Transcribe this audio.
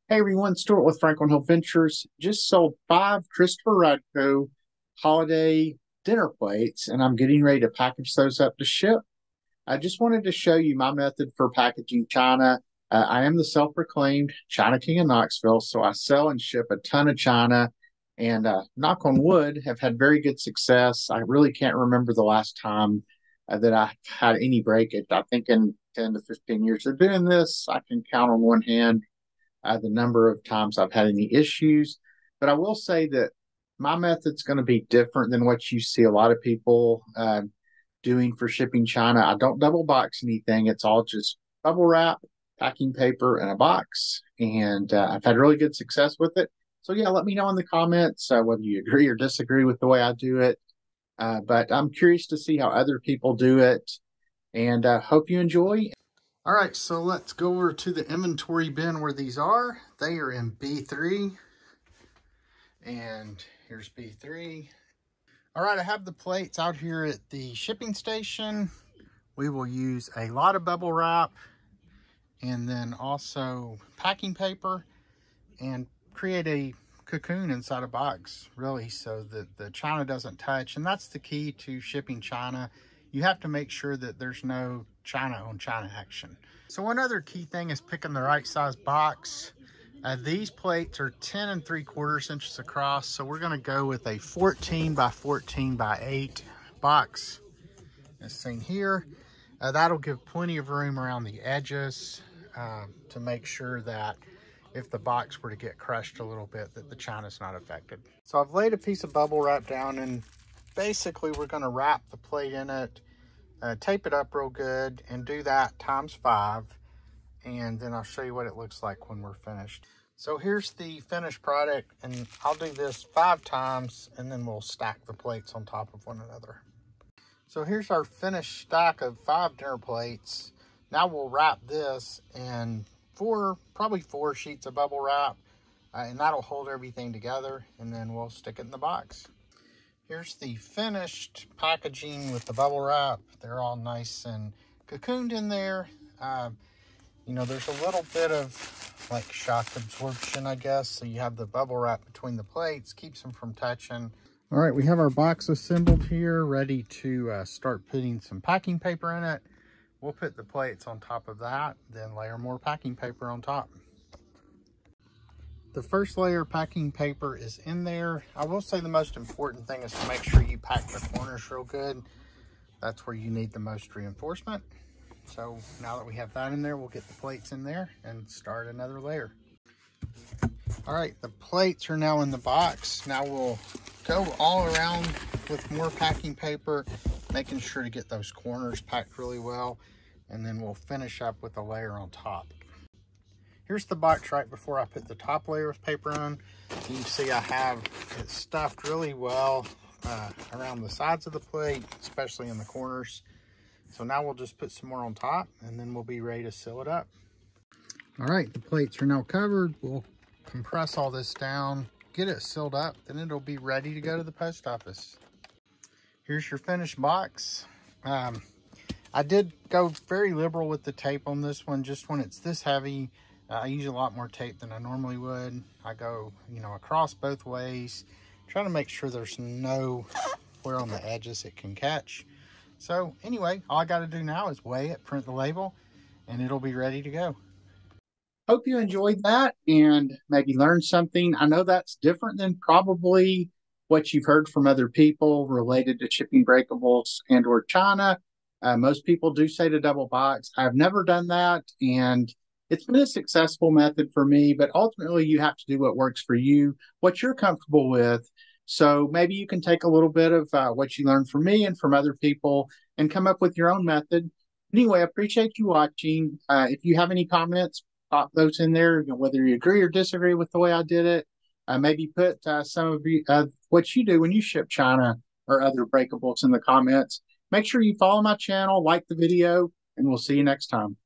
Hey everyone, Stuart with Franklin Hill Ventures. Just sold 5 Christopher Radko holiday dinner plates, and I'm getting ready to package those up to ship. I just wanted to show you my method for packaging china. I am the self-proclaimed China King of Knoxville, so I sell and ship a ton of china, and knock on wood, have had very good success. I really can't remember the last time that I had any breakage. I think in 10 to 15 years of doing this, I can count on one hand the number of times I've had any issues. But I will say that my method's going to be different than what you see a lot of people doing for shipping China. I don't double box anything. It's all just bubble wrap, packing paper, and a box. And I've had really good success with it. So yeah, let me know in the comments whether you agree or disagree with the way I do it. But I'm curious to see how other people do it, and hope you enjoy. All right, so let's go over to the inventory bin where these are. They are in B3, and here's B3. All right, I have the plates out here at the shipping station. We will use a lot of bubble wrap and then also packing paper and create a cocoon inside a box, really, so that the china doesn't touch. And that's the key to shipping china. You have to make sure that there's no china on china action. So one other key thing is picking the right size box. These plates are 10 3/4 inches across, so we're going to go with a 14 by 14 by 8 box, as seen here. That'll give plenty of room around the edges to make sure that if the box were to get crushed a little bit, that the china's not affected. So I've laid a piece of bubble wrap down, and basically we're going to wrap the plate in it, tape it up real good, and do that ×5. And then I'll show you what it looks like when we're finished. So here's the finished product, and I'll do this 5 times, and then we'll stack the plates on top of one another. So here's our finished stack of 5 dinner plates. Now we'll wrap this in probably 4 sheets of bubble wrap, and that'll hold everything together, and then we'll stick it in the box. Here's the finished packaging with the bubble wrap. They're all nice and cocooned in there. You know, there's a little bit of like shock absorption, I guess. So you have the bubble wrap between the plates, keeps them from touching. All right, we have our box assembled here, ready to start putting some packing paper in it. We'll put the plates on top of that, then layer more packing paper on top. The first layer of packing paper is in there. I will say the most important thing is to make sure you pack the corners real good. That's where you need the most reinforcement. So now that we have that in there, we'll get the plates in there and start another layer. All right, the plates are now in the box. Now we'll go all around with more packing paper, making sure to get those corners packed really well. And then we'll finish up with a layer on top. Here's the box right before I put the top layer of paper on. You can see I have it stuffed really well around the sides of the plate, especially in the corners. So now we'll just put some more on top, and then we'll be ready to seal it up. All right, the plates are now covered. We'll compress all this down, get it sealed up, then it'll be ready to go to the post office. Here's your finished box. I did go very liberal with the tape on this one. Just when it's this heavy, I use a lot more tape than I normally would. I go, you know, across both ways, trying to make sure there's nowhere on the edges it can catch. So anyway, all I got to do now is weigh it, print the label, and it'll be ready to go. Hope you enjoyed that and maybe learned something. I know that's different than probably what you've heard from other people related to shipping breakables and or china. Most people do say to double box. I've never done that, and it's been a successful method for me, but ultimately you have to do what works for you, what you're comfortable with. So maybe you can take a little bit of what you learned from me and from other people and come up with your own method. Anyway, I appreciate you watching. If you have any comments, pop those in there, you know, whether you agree or disagree with the way I did it. Maybe put some of what you do when you ship china or other breakables in the comments. Make sure you follow my channel, like the video, and we'll see you next time.